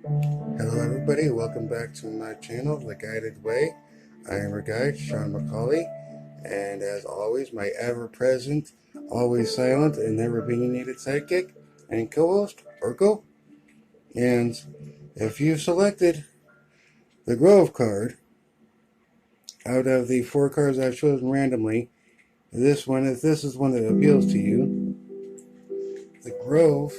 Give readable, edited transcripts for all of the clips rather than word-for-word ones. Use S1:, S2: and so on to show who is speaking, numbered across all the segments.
S1: Hello everybody, welcome back to my channel, The Guided Way. I am your guide, Sean McCauley, and as always, my ever-present, always silent, and never opinionated sidekick and co-host, Urko. And if you've selected the Grove card out of the 4 cards I've chosen randomly, if this is one that appeals to you, the Grove,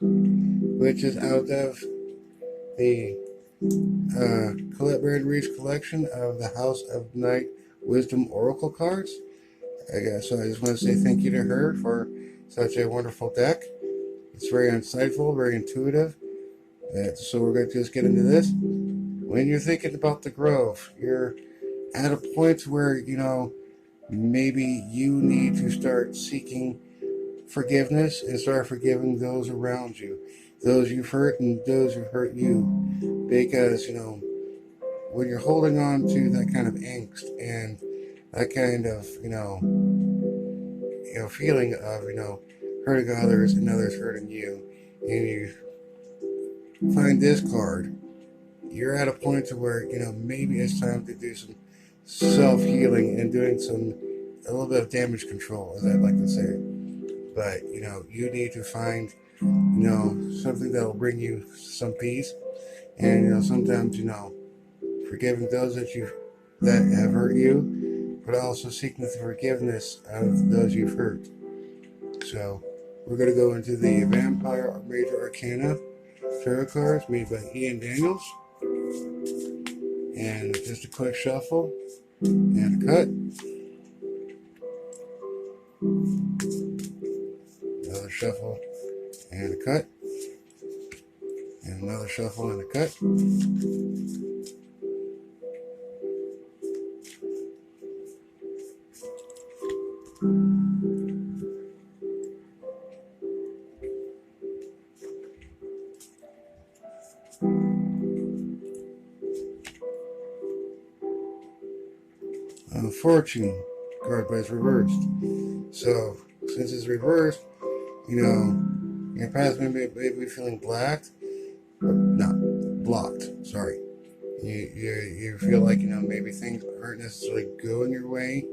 S1: which is out of the Colette Baird Reed's collection of the House of Night Wisdom Oracle cards. So I just want to say thank you to her for such a wonderful deck. It's very insightful, very intuitive. So we're going to just get into this. When you're thinking about the Grove, you're at a point where, maybe you need to start seeking forgiveness and start forgiving those around you, those you've hurt and those who've hurt you. Because, when you're holding on to that kind of angst and that kind of, feeling of, hurting others and others hurting you, and you find this card, you're at a point to where, maybe it's time to do some self-healing and doing a little bit of damage control, as I'd like to say. But, you need to find, something that'll bring you some peace. And, sometimes, forgiving those that have hurt you, but also seeking the forgiveness of those you've hurt. So we're going to go into the Vampire Major Arcana tarot cards made by Ian Daniels, and just a quick shuffle and a cut, another shuffle and a cut, and another shuffle and a cut. Fortune card, but it's reversed. So since it's reversed, your past may be feeling blocked. Sorry. You feel like, maybe things aren't necessarily going your way.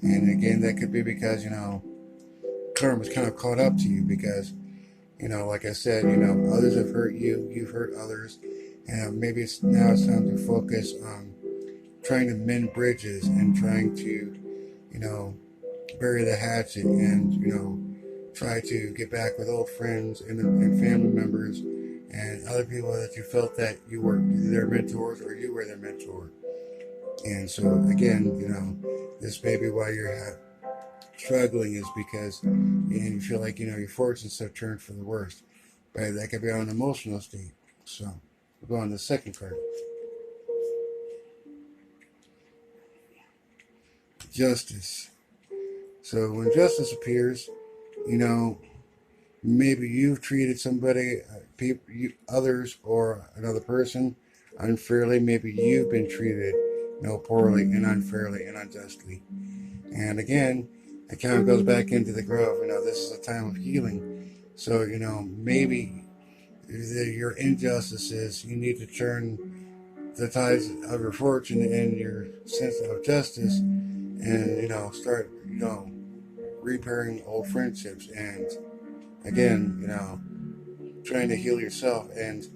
S1: And again, that could be because, karma's kind of caught up to you because, like I said, others have hurt you, you've hurt others. And maybe now it's time to focus on trying to mend bridges and trying to, bury the hatchet and, try to get back with old friends and family members and other people that you felt that you were their mentors or you were their mentor. And so again, this may be why you're struggling, is because you feel like, your fortunes have turned for the worst. But that could be on an emotional state. So we'll go on to the second card. Justice. So when justice appears, maybe you've treated somebody, others, or another person unfairly. Maybe you've been treated, poorly and unfairly and unjustly. And again, it kind of goes back into the Grove. This is a time of healing. So, maybe your injustices, you need to turn the tides of your fortune and your sense of justice and, start, repairing old friendships. And again, trying to heal yourself and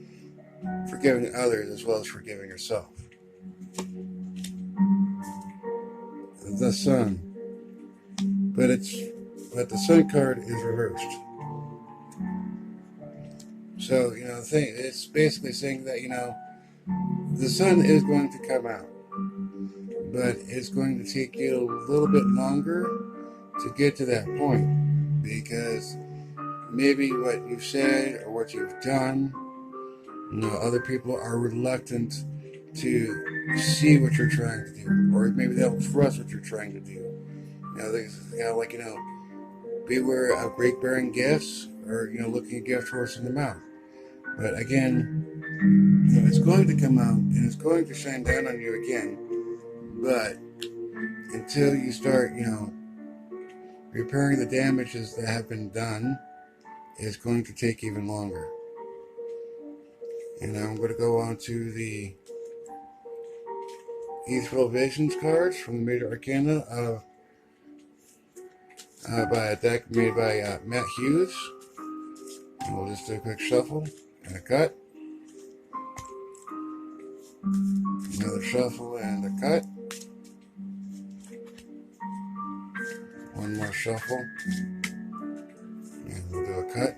S1: forgiving others as well as forgiving yourself. The Sun. But the Sun card is reversed. So, it's basically saying that, the sun is going to come out, but it's going to take you a little bit longer to get to that point, because maybe what you've said or what you've done, other people are reluctant to see what you're trying to do, or maybe they don't trust what you're trying to do. Beware of great bearing gifts, or looking a gift horse in the mouth. But again, it's going to come out and it's going to shine down on you again. But until you start, repairing the damages that have been done, it's going to take even longer. And now I'm going to go on to the Ethereal Visions cards from the Major Arcana by a deck made by Matt Hughes. And we'll just do a quick shuffle and a cut. Another shuffle and a cut. One more shuffle. And we'll do a cut.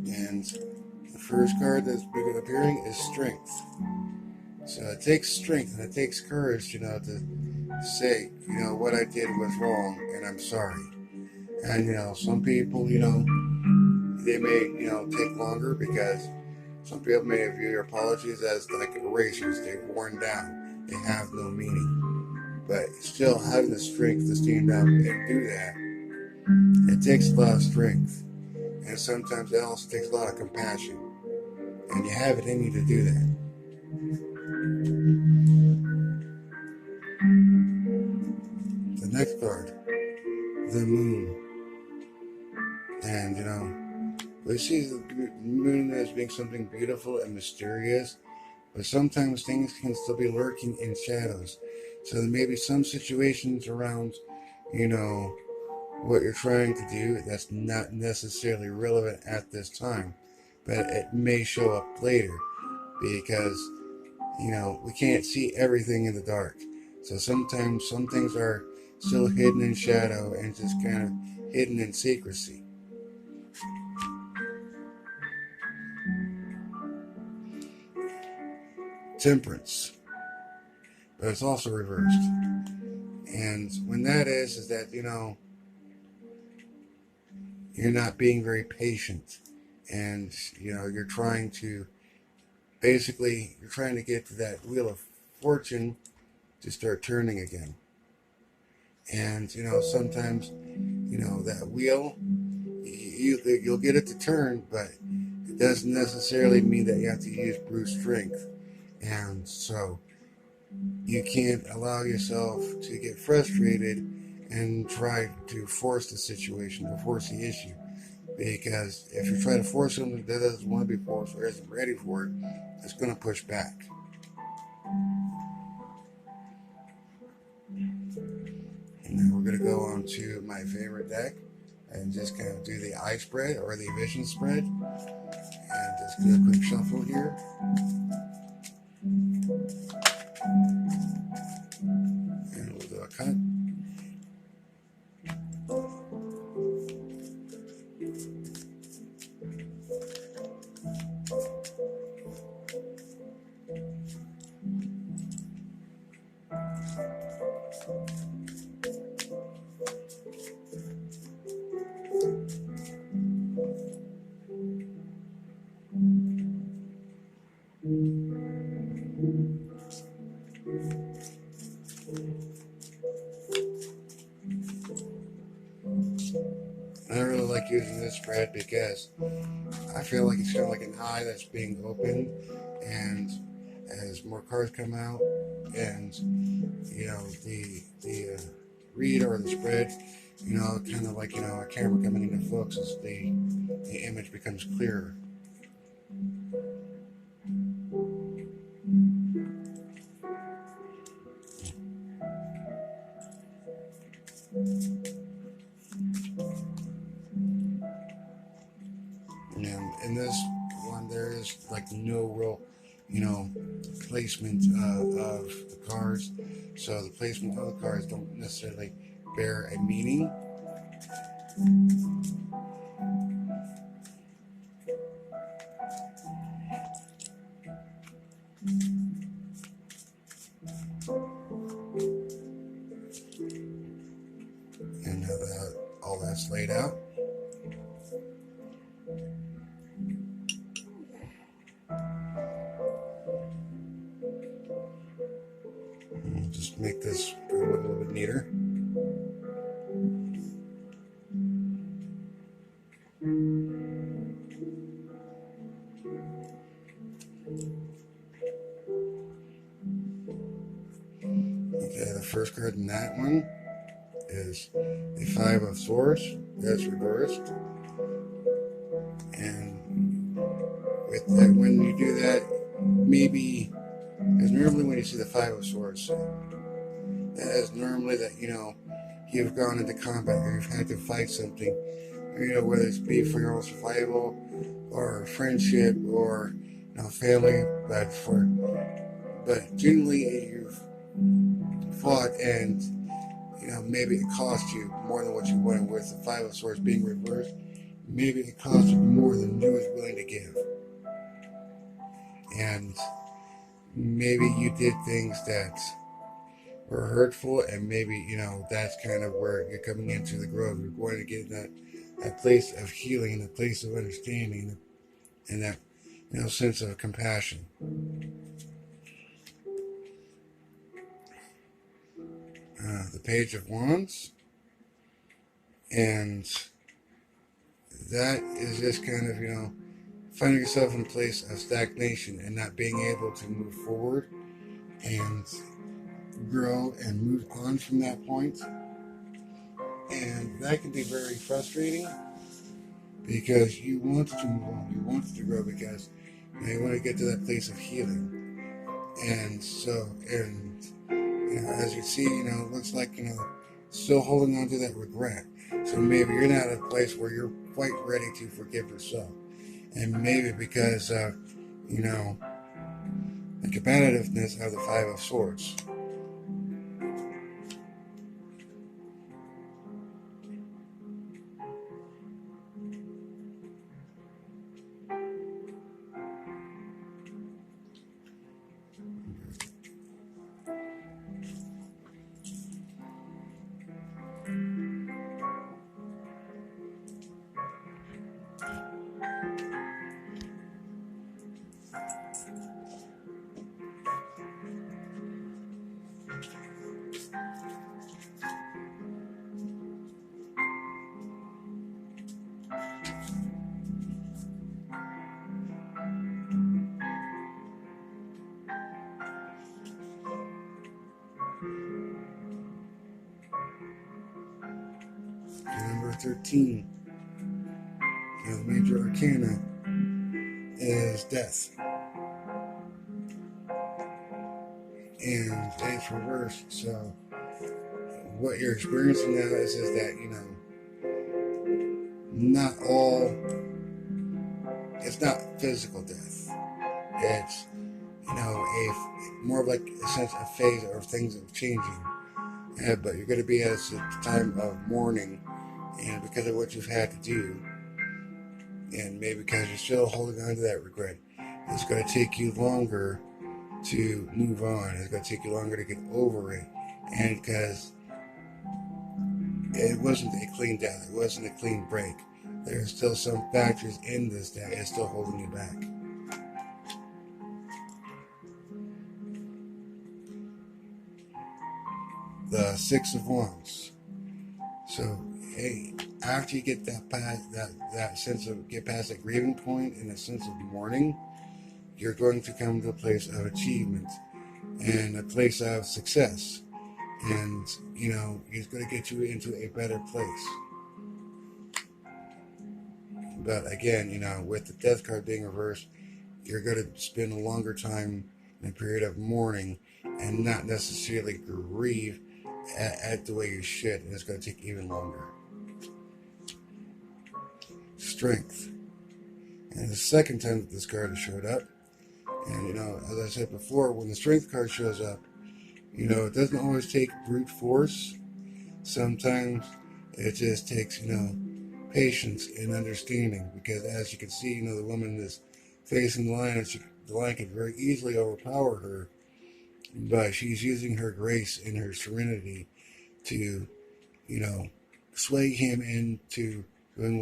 S1: And the first card that's appearing is Strength. So it takes strength and it takes courage, to say, what I did was wrong and I'm sorry. And, some people, they may, take longer because some people may view your apologies as like erasers. They're worn down. They have no meaning. But still having the strength to stand up and do that, it takes a lot of strength. And sometimes it also takes a lot of compassion. And you have it in you to do that. The next card, the Moon. And, we see the moon as being something beautiful and mysterious, but sometimes things can still be lurking in shadows. So there may be some situations around, what you're trying to do that's not necessarily relevant at this time, but it may show up later because, we can't see everything in the dark. So sometimes some things are still hidden in shadow and just kind of hidden in secrecy. Temperance, but it's also reversed. And when that is that, you're not being very patient. And, you're trying to, basically, you're trying to get to that wheel of fortune to start turning again. And, sometimes, that wheel, you'll get it to turn, but it doesn't necessarily mean that you have to use brute strength. And so you can't allow yourself to get frustrated and try to force the situation, to force the issue. Because if you try to force something that doesn't want to be forced or isn't ready for it, it's going to push back. And then we're going to go on to my favorite deck and just kind of do the eye spread or the vision spread. And just do a quick shuffle here. And we'll do a cut. I really like using this spread because I feel like it's kind of like an eye that's being opened, and as more cards come out, and the read or the spread, kind of like a camera coming into focus as the image becomes clearer. And in this one, there is like no real, placement of the cards. So the placement of the cards don't necessarily bear a meaning. And now that all that's laid out, we'll just make this look a little bit neater. first card in that one is the Five of Swords. That's reversed. And with that, when you do that, maybe, because normally when you see the Five of Swords, that is normally that, you've gone into combat or you've had to fight something, whether it's be for your own survival or friendship or, family, but generally you've fought and, maybe it cost you more than what you wanted. With the Five of Swords being reversed, maybe it cost you more than you was willing to give. And maybe you did things that were hurtful, and maybe, that's kind of where you're coming into the growth. You're going to get that place of healing, a place of understanding, and that, sense of compassion. The Page of Wands. And that is just kind of, finding yourself in a place of stagnation and not being able to move forward and grow and move on from that point. And that can be very frustrating because you want to move on, you want to grow because you want to get to that place of healing. And so, as you see, it looks like, still holding on to that regret. So maybe you're not at a place where you're quite ready to forgive yourself. And maybe because of, the competitiveness of the Five of Swords. Number 13, the major arcana, is Death. And it's reversed. So what you're experiencing now is that, not all, it's not physical death. It's, more of like a sense of phase or things of changing. But you're going to be at a time of mourning, and because of what you've had to do, and maybe because you're still holding on to that regret, it's going to take you longer to move on. It's going to take you longer to get over it. And because it wasn't a clean death, it wasn't a clean break, there's still some factors in this that is still holding you back. The Six of Wands. So, hey, after you get that sense of, get past that grieving point and a sense of mourning, you're going to come to a place of achievement and a place of success. And, it's going to get you into a better place. But again, with the Death card being reversed, you're going to spend a longer time in a period of mourning and not necessarily grieve at the way you should, and it's going to take even longer. Strength. And the second time that this card has showed up, and as I said before, when the Strength card shows up, it doesn't always take brute force. Sometimes it just takes, patience and understanding, because as you can see, the woman is facing the lion, and the lion can very easily overpower her, but she's using her grace and her serenity to, sway him into doing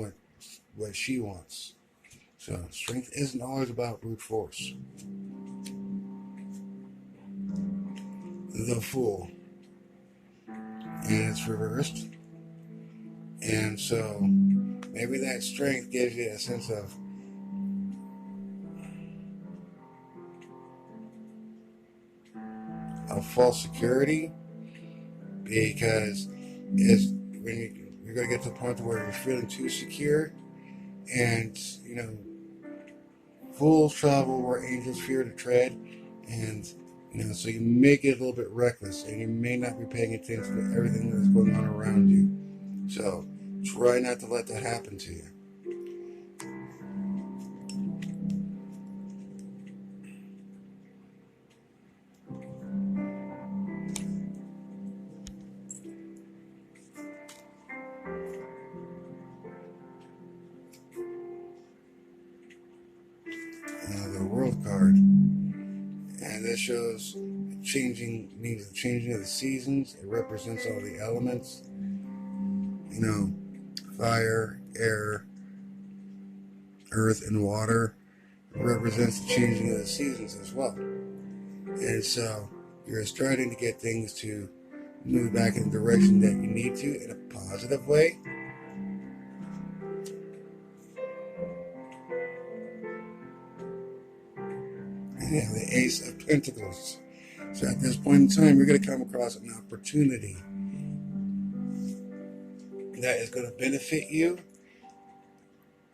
S1: what she wants. So strength isn't always about brute force. The Fool. And it's reversed. And so maybe that strength gives you a sense of false security, because it's when you're going to get to the point where you're feeling too secure, and fools travel where angels fear to tread, and so you may get a little bit reckless, and you may not be paying attention to everything that's going on around you. So try not to let that happen to you. The World card, and this shows means the changing of the seasons. It represents all the elements, fire, air, earth, and water. It represents the changing of the seasons as well. And so you're starting to get things to move back in the direction that you need to in a positive way. And you have the Ace of Pentacles. So at this point in time, you're going to come across an opportunity that is going to benefit you,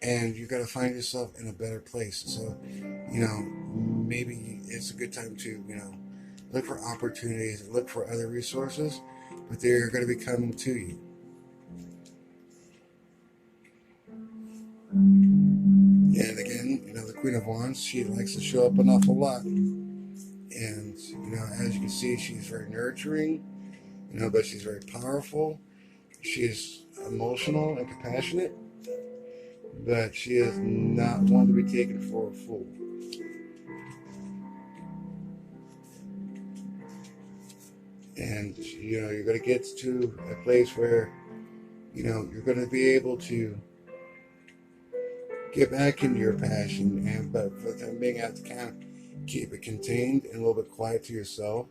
S1: and you're going to find yourself in a better place. So, maybe it's a good time to, look for opportunities, look for other resources, but they're going to be coming to you. And again, the Queen of Wands, she likes to show up an awful lot. And, as you can see, she's very nurturing, but she's very powerful. She's emotional and compassionate, but she is not one to be taken for a fool. And, you're going to get to a place where, you're going to be able to get back into your passion, but for the time being, you have to kind of keep it contained and a little bit quiet to yourself.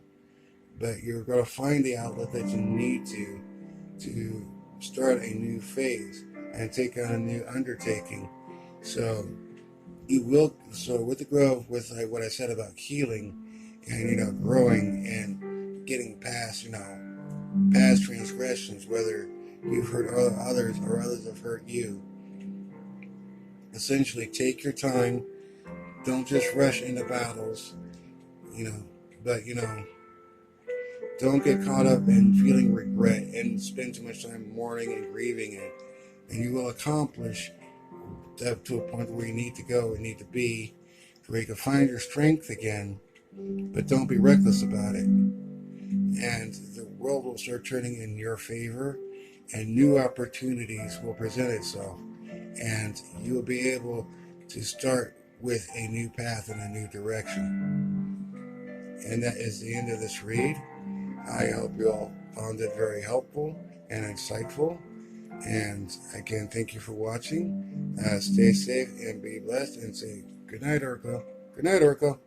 S1: But you're going to find the outlet that you need to start a new phase and take on a new undertaking. So you will. So with the growth, with like what I said about healing and growing and getting past past transgressions, whether you've hurt others or others have hurt you. Essentially, take your time. Don't just rush into battles, but don't get caught up in feeling regret and spend too much time mourning and grieving it. And you will accomplish that to a point where you need to go and need to be, where you can find your strength again, but don't be reckless about it. And the world will start turning in your favor, and new opportunities will present itself, and you will be able to start with a new path and a new direction. And that is the end of this read. I hope you all found it very helpful and insightful. And again, thank you for watching. Stay safe and be blessed, and say good night, Orko. Good night, Orko.